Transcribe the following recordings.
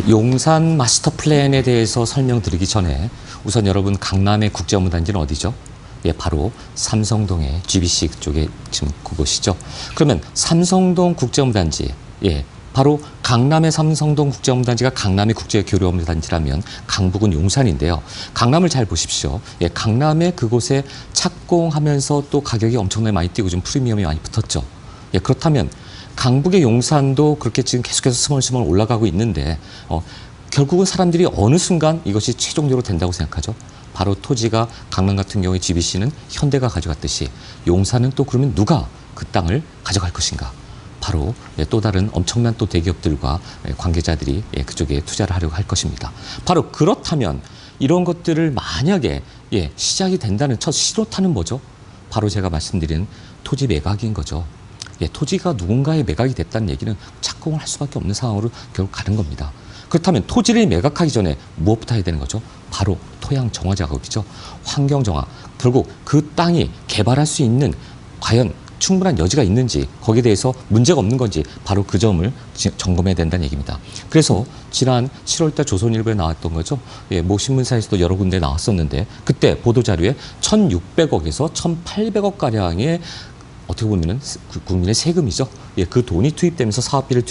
용산 마스터 플랜에 대해서 설명드리기 전에 우선 여러분 강남의 국제업무단지는 어디죠? 예, 바로 삼성동의 GBC 쪽에 지금 그곳이죠. 그러면 삼성동 국제업무단지, 예, 바로 강남의 삼성동 국제업무단지가 강남의 국제교류업무단지라면 강북은 용산인데요. 강남을 잘 보십시오. 예, 강남에 그곳에 착공하면서 또 가격이 엄청나게 많이 뛰고 좀 프리미엄이 많이 붙었죠. 예, 그렇다면 강북의 용산도 그렇게 지금 계속해서 스멀스멀 올라가고 있는데 결국은 사람들이 어느 순간 이것이 최종적으로 된다고 생각하죠. 바로 토지가 강남 같은 경우에 GBC는 현대가 가져갔듯이 용산은 또 그러면 누가 그 땅을 가져갈 것인가. 바로 또 다른 엄청난 또 대기업들과 관계자들이 그쪽에 투자를 하려고 할 것입니다. 바로 그렇다면 이런 것들을 만약에 시작이 된다는 첫 신호탄은 뭐죠? 바로 제가 말씀드린 토지 매각인 거죠. 토지가 누군가의 매각이 됐다는 얘기는 착공을 할 수밖에 없는 상황으로 결국 가는 겁니다. 그렇다면 토지를 매각하기 전에 무엇부터 해야 되는 거죠? 바로 토양 정화 작업이죠. 환경 정화. 결국 그 땅이 개발할 수 있는 과연 충분한 여지가 있는지 거기에 대해서 문제가 없는 건지 바로 그 점을 점검해야 된다는 얘기입니다. 그래서 지난 7월달 조선일보에 나왔던 거죠. 모 신문사에서도 여러 군데 나왔었는데 그때 보도자료에 1,600억에서 1,800억가량의 어떻게 보면은 국민의 세금이죠. 그 돈이 투입되면서 사업비를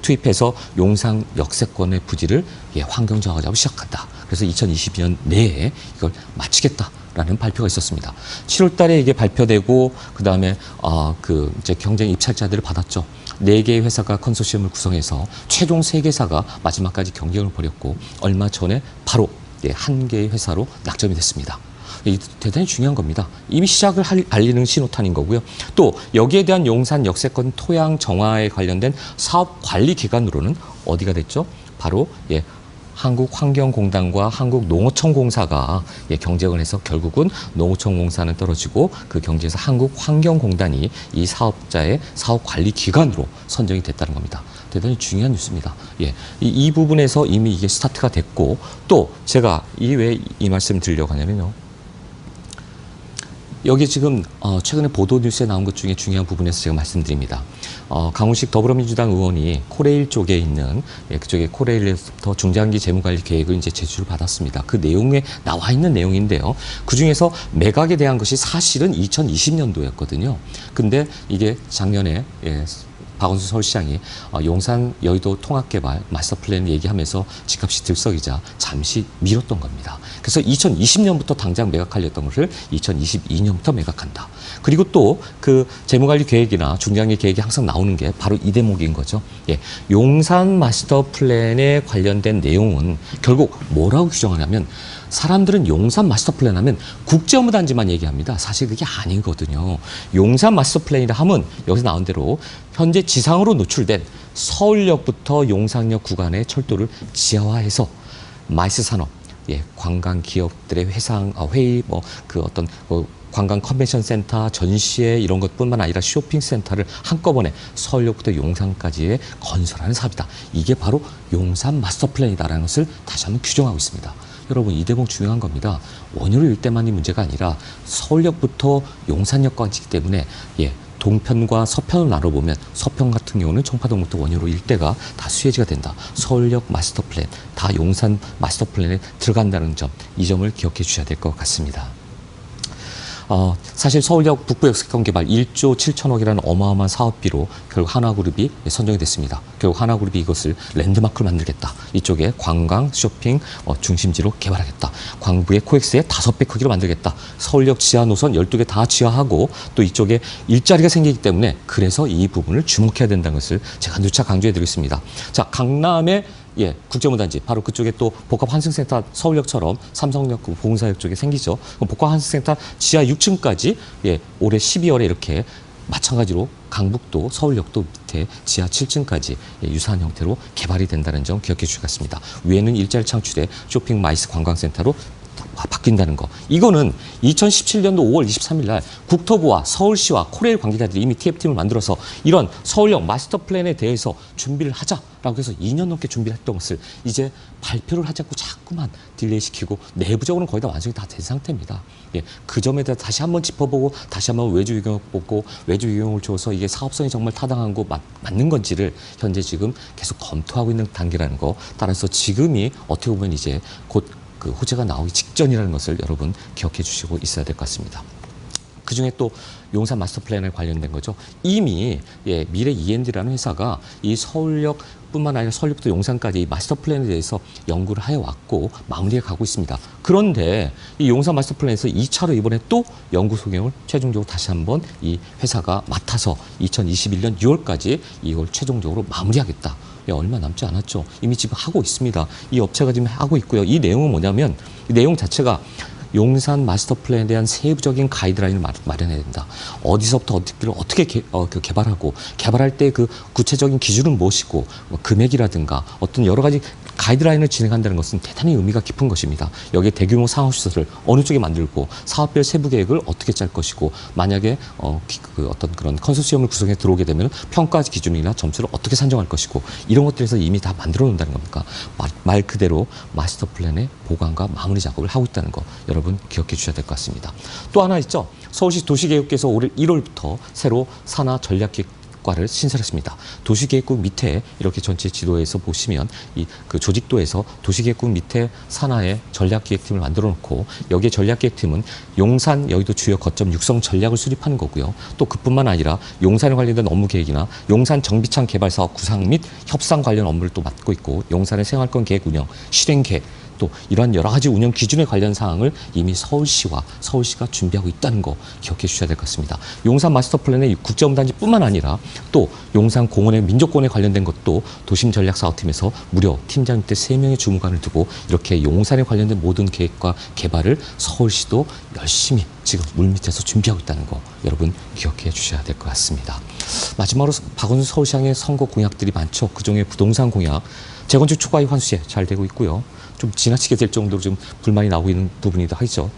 투입해서 용산 역세권의 부지를 환경 정화 작업을 시작한다. 그래서 2022년 내에 이걸 마치겠다라는 발표가 있었습니다. 7월 달에 이게 발표되고 그다음에 이제 경쟁 입찰자들을 받았죠. 4개의 회사가 컨소시엄을 구성해서 최종 3개사가 마지막까지 경쟁을 벌였고 얼마 전에 바로 1개의 회사로 낙점이 됐습니다. 대단히 중요한 겁니다. 이미 시작을 알리는 신호탄인 거고요. 또 여기에 대한 용산 역세권 토양 정화에 관련된 사업 관리 기관으로는 어디가 됐죠? 바로 한국환경공단과 한국농어청공사가 경쟁을 해서 결국은 농어청공사는 떨어지고 그 경쟁에서 한국환경공단이 이 사업자의 사업 관리 기관으로 선정이 됐다는 겁니다. 대단히 중요한 뉴스입니다. 이 부분에서 이미 이게 스타트가 됐고 또 제가 왜 이 말씀을 드리려고 하냐면요. 여기 지금 최근에 보도 뉴스에 나온 것 중에 중요한 부분에서 제가 말씀드립니다. 강훈식 더불어민주당 의원이 코레일 쪽에 있는 그쪽에 코레일에서 중장기 재무관리 계획을 이제 제출을 받았습니다. 그 내용에 나와 있는 내용인데요. 그 중에서 매각에 대한 것이 사실은 2020년도였거든요. 근데 이게 작년에 박원순 서울시장이 용산 여의도 통합개발 마스터 플랜 얘기하면서 집값이 들썩이자 잠시 미뤘던 겁니다. 그래서 2020년부터 당장 매각하려던 것을 2022년부터 매각한다. 그리고 또 그 재무관리 계획이나 중장기 계획이 항상 나오는 게 바로 이 대목인 거죠. 용산 마스터 플랜에 관련된 내용은 결국 뭐라고 규정하냐면 사람들은 용산 마스터 플랜 하면 국제업무단지만 얘기합니다. 사실 그게 아니거든요. 용산 마스터 플랜이라 하면 여기서 나온 대로 현재 지상으로 노출된 서울역부터 용산역 구간의 철도를 지하화해서 마이스 산업, 관광 기업들의 회의, 관광 컨벤션 센터, 전시회 이런 것뿐만 아니라 쇼핑 센터를 한꺼번에 서울역부터 용산까지의 건설하는 사업이다. 이게 바로 용산 마스터 플랜이다라는 것을 다시 한번 규정하고 있습니다. 여러분 이 대목 중요한 겁니다. 원효로 일대만이 문제가 아니라 서울역부터 용산역까지이기 때문에 동편과 서편을 나눠보면 서편 같은 경우는 청파동부터 원효로 일대가 다 수혜지가 된다. 서울역 마스터 플랜, 다 용산 마스터 플랜에 들어간다는 점, 이 점을 기억해 주셔야 될 것 같습니다. 사실 서울역 북부 역세권 개발 1조 7천억이라는 어마어마한 사업비로 결국 하나그룹이 선정이 됐습니다. 결국 하나그룹이 이것을 랜드마크를 만들겠다. 이쪽에 관광, 쇼핑 중심지로 개발하겠다. 광부의 코엑스의 5배 크기로 만들겠다. 서울역 지하 노선 12개 다 지하하고 또 이쪽에 일자리가 생기기 때문에 그래서 이 부분을 주목해야 된다는 것을 제가 누차 강조해 드리겠습니다. 자, 강남의 국제업무단지 바로 그쪽에 또 복합환승센터 서울역처럼 삼성역 보흥사역 쪽에 생기죠. 복합환승센터 지하 6층까지 올해 12월에 이렇게 마찬가지로 강북도 서울역도 밑에 지하 7층까지 유사한 형태로 개발이 된다는 점 기억해 주시겠습니다. 위에는 일자리 창출에 쇼핑 마이스 관광센터로 바뀐다는 거. 이거는 2017년도 5월 23일 날 국토부와 서울시와 코레일 관계자들이 이미 TF팀을 만들어서 이런 서울역 마스터 플랜에 대해서 준비를 하자라고 라고 해서 2년 넘게 준비를 했던 것을 이제 발표를 하지 않고 자꾸만 딜레이시키고 내부적으로는 거의 다 완성이 다 된 상태입니다. 예, 그 점에 대해 다시 한번 짚어보고 다시 한번 외주 유경을 보고 외주 유경을 줘서 이게 사업성이 정말 타당한 거 맞는 건지를 현재 지금 계속 검토하고 있는 단계라는 거. 따라서 지금이 어떻게 보면 이제 곧 그 호재가 나오기 직전이라는 것을 여러분 기억해 주시고 있어야 될 것 같습니다. 그중에 또 용산 마스터 플랜에 관련된 거죠. 이미 미래 E&D라는 회사가 이 서울역뿐만 아니라 서울역부터 용산까지 이 마스터 플랜에 대해서 연구를 해왔고 마무리해 가고 있습니다. 그런데 이 용산 마스터 플랜에서 2차로 이번에 또 연구 소경을 최종적으로 다시 한번 이 회사가 맡아서 2021년 6월까지 이걸 최종적으로 마무리하겠다. 얼마 남지 않았죠. 이미 지금 하고 있습니다. 이 업체가 지금 하고 있고요. 이 내용은 뭐냐면 이 내용 자체가 용산 마스터 플랜에 대한 세부적인 가이드라인을 마련해야 된다. 어디서부터 어떻게 개발하고 개발할 때 그 구체적인 기준은 무엇이고 금액이라든가 어떤 여러 가지 가이드라인을 진행한다는 것은 대단히 의미가 깊은 것입니다. 여기에 대규모 상업시설을 어느 쪽에 만들고 사업별 세부 계획을 어떻게 짤 것이고 만약에 어떤 그런 컨소시엄을 구성해 들어오게 되면 평가 기준이나 점수를 어떻게 산정할 것이고 이런 것들에서 이미 다 만들어 놓는다는 겁니까? 말 그대로 마스터 플랜의 보강과 마무리 작업을 하고 있다는 거 여러분 기억해 주셔야 될 것 같습니다. 또 하나 있죠. 서울시 도시계획국에서 올해 1월부터 새로 산하 전략기획과를 신설했습니다. 도시계획국 밑에 이렇게 전체 지도에서 보시면 그 조직도에서 도시계획국 밑에 산하의 전략기획팀을 만들어 놓고 여기에 전략기획팀은 용산 여의도 주요 거점 육성 전략을 수립하는 거고요. 또 그뿐만 아니라 용산에 관련된 업무 계획이나 용산 정비창 개발 사업 구상 및 협상 관련 업무를 또 맡고 있고 용산의 생활권 계획 운영, 실행 계획 또 이러한 여러 가지 운영 기준에 관련 사항을 이미 서울시가 준비하고 있다는 거 기억해 주셔야 될 것 같습니다. 용산 마스터 플랜의 국제업단지뿐만 아니라 또 용산 공원의 민족공원에 관련된 것도 도심전략사업팀에서 무려 팀장 밑에 3명의 주무관을 두고 이렇게 용산에 관련된 모든 계획과 개발을 서울시도 열심히 지금 물밑에서 준비하고 있다는 거 여러분 기억해 주셔야 될 것 같습니다. 마지막으로 박원순 서울시장의 선거 공약들이 많죠. 그중에 부동산 공약, 재건축 초과이 환수제 잘 되고 있고요. 좀 지나치게 될 정도로 좀 불만이 나오고 있는 부분이기도 하죠.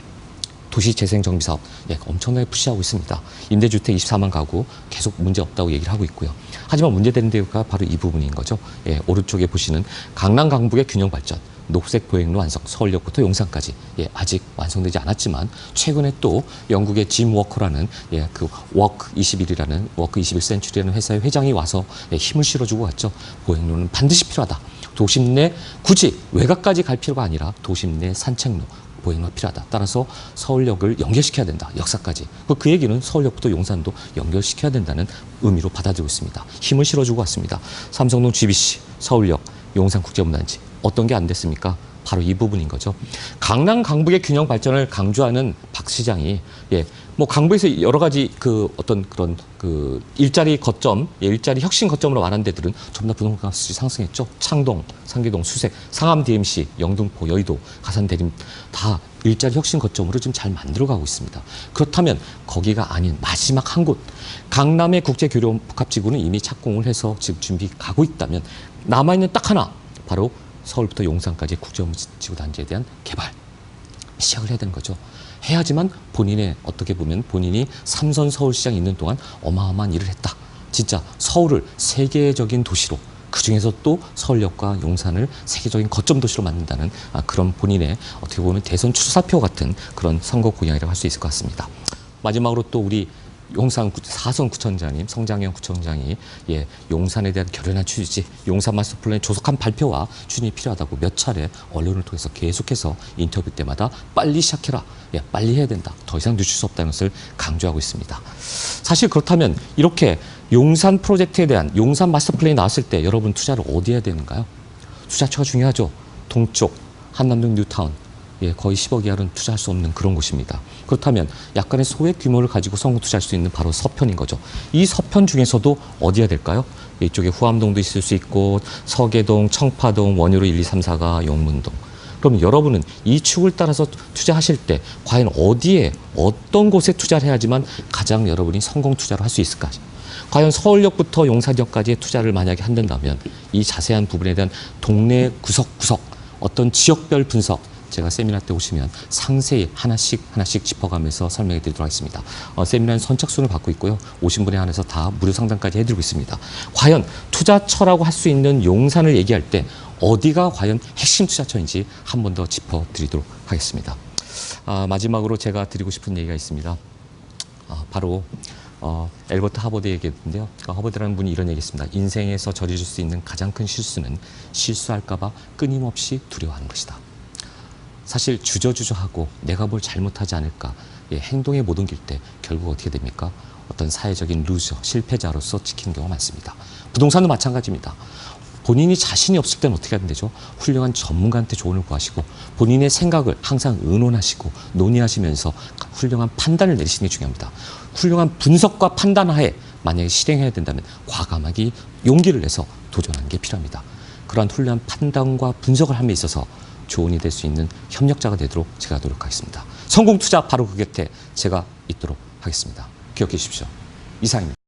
도시재생정비사업 엄청나게 푸시하고 있습니다. 임대주택 24만 가구 계속 문제 없다고 얘기를 하고 있고요. 하지만 문제되는 데가 바로 이 부분인 거죠. 오른쪽에 보시는 강남 강북의 균형 발전, 녹색 보행로 완성, 서울역부터 용산까지 아직 완성되지 않았지만 최근에 또 영국의 짐 워커라는 그 워크 21이라는 워크 21센츄리라는 회사의 회장이 와서 힘을 실어주고 갔죠. 보행로는 반드시 필요하다. 도심 내 굳이 외곽까지 갈 필요가 아니라 도심 내 산책로, 보행로가 필요하다. 따라서 서울역을 연결시켜야 된다. 역사까지. 그 얘기는 서울역부터 용산도 연결시켜야 된다는 의미로 받아들이고 있습니다. 힘을 실어주고 왔습니다. 삼성동 GBC, 서울역, 용산국제문단지 어떤 게 안 됐습니까? 바로 이 부분인 거죠. 강남 강북의 균형 발전을 강조하는 박 시장이 뭐 강북에서 여러 가지 그 어떤 그런 그 일자리 거점, 일자리 혁신 거점으로 말한 데들은 전부 다 부동산값이 상승했죠. 창동, 상계동, 수색, 상암 DMC, 영등포, 여의도, 가산 대림 다 일자리 혁신 거점으로 지금 잘 만들어가고 있습니다. 그렇다면 거기가 아닌 마지막 한 곳, 강남의 국제교류 복합지구는 이미 착공을 해서 지금 준비 가고 있다면 남아있는 딱 하나, 바로 서울부터 용산까지 국제지구 단지에 대한 개발 시작을 해야 되는 거죠. 해야지만 본인의 어떻게 보면 본인이 삼선 서울시장 있는 동안 어마어마한 일을 했다. 진짜 서울을 세계적인 도시로 그중에서 또 서울역과 용산을 세계적인 거점 도시로 만든다는 그런 본인의 어떻게 보면 대선 출사표 같은 그런 선거 공약이라고 할 수 있을 것 같습니다. 마지막으로 또 우리 용산 4선 구청장님, 성장현 구청장이 용산에 대한 결연한 취지, 용산 마스터 플랜 조속한 발표와 추진이 필요하다고 몇 차례 언론을 통해서 계속해서 인터뷰 때마다 빨리 시작해라, 빨리 해야 된다, 더 이상 늦출 수 없다는 것을 강조하고 있습니다. 사실 그렇다면 이렇게 용산 프로젝트에 대한 용산 마스터 플랜이 나왔을 때 여러분 투자를 어디 해야 되는가요? 투자처가 중요하죠. 동쪽, 한남동 뉴타운. 거의 10억 이하로는 투자할 수 없는 그런 곳입니다. 그렇다면 약간의 소액 규모를 가지고 성공 투자할 수 있는 바로 서편인 거죠. 이 서편 중에서도 어디 해야 될까요? 이쪽에 후암동도 있을 수 있고 서계동, 청파동, 원효로 1, 2, 3, 4가 용문동. 그럼 여러분은 이 축을 따라서 투자하실 때 과연 어디에 어떤 곳에 투자를 해야지만 가장 여러분이 성공 투자를 할 수 있을까? 과연 서울역부터 용산역까지의 투자를 만약에 한다면 이 자세한 부분에 대한 동네 구석구석 어떤 지역별 분석, 제가 세미나 때 오시면 상세히 하나씩 짚어가면서 설명해 드리도록 하겠습니다. 세미나는 선착순을 받고 있고요. 오신 분에 한해서 다 무료 상담까지 해드리고 있습니다. 과연 투자처라고 할 수 있는 용산을 얘기할 때 어디가 과연 핵심 투자처인지 한 번 더 짚어드리도록 하겠습니다. 마지막으로 제가 드리고 싶은 얘기가 있습니다. 바로 엘버트 하버드 얘기했는데요. 하버드라는 분이 이런 얘기했습니다. 인생에서 저지를 수 있는 가장 큰 실수는 실수할까봐 끊임없이 두려워하는 것이다. 사실 주저주저하고 내가 뭘 잘못하지 않을까 행동에 못 옮길 때 결국 어떻게 됩니까? 어떤 사회적인 루저, 실패자로서 찍히는 경우가 많습니다. 부동산도 마찬가지입니다. 본인이 자신이 없을 때는 어떻게 하면 되죠? 훌륭한 전문가한테 조언을 구하시고 본인의 생각을 항상 의논하시고 논의하시면서 훌륭한 판단을 내리시는 게 중요합니다. 훌륭한 분석과 판단 하에 만약에 실행해야 된다면 과감하게 용기를 내서 도전하는 게 필요합니다. 그러한 훌륭한 판단과 분석을 함에 있어서 조언이 될 수 있는 협력자가 되도록 제가 노력하겠습니다. 성공 투자 바로 그 곁에 제가 있도록 하겠습니다. 기억해 주십시오. 이상입니다.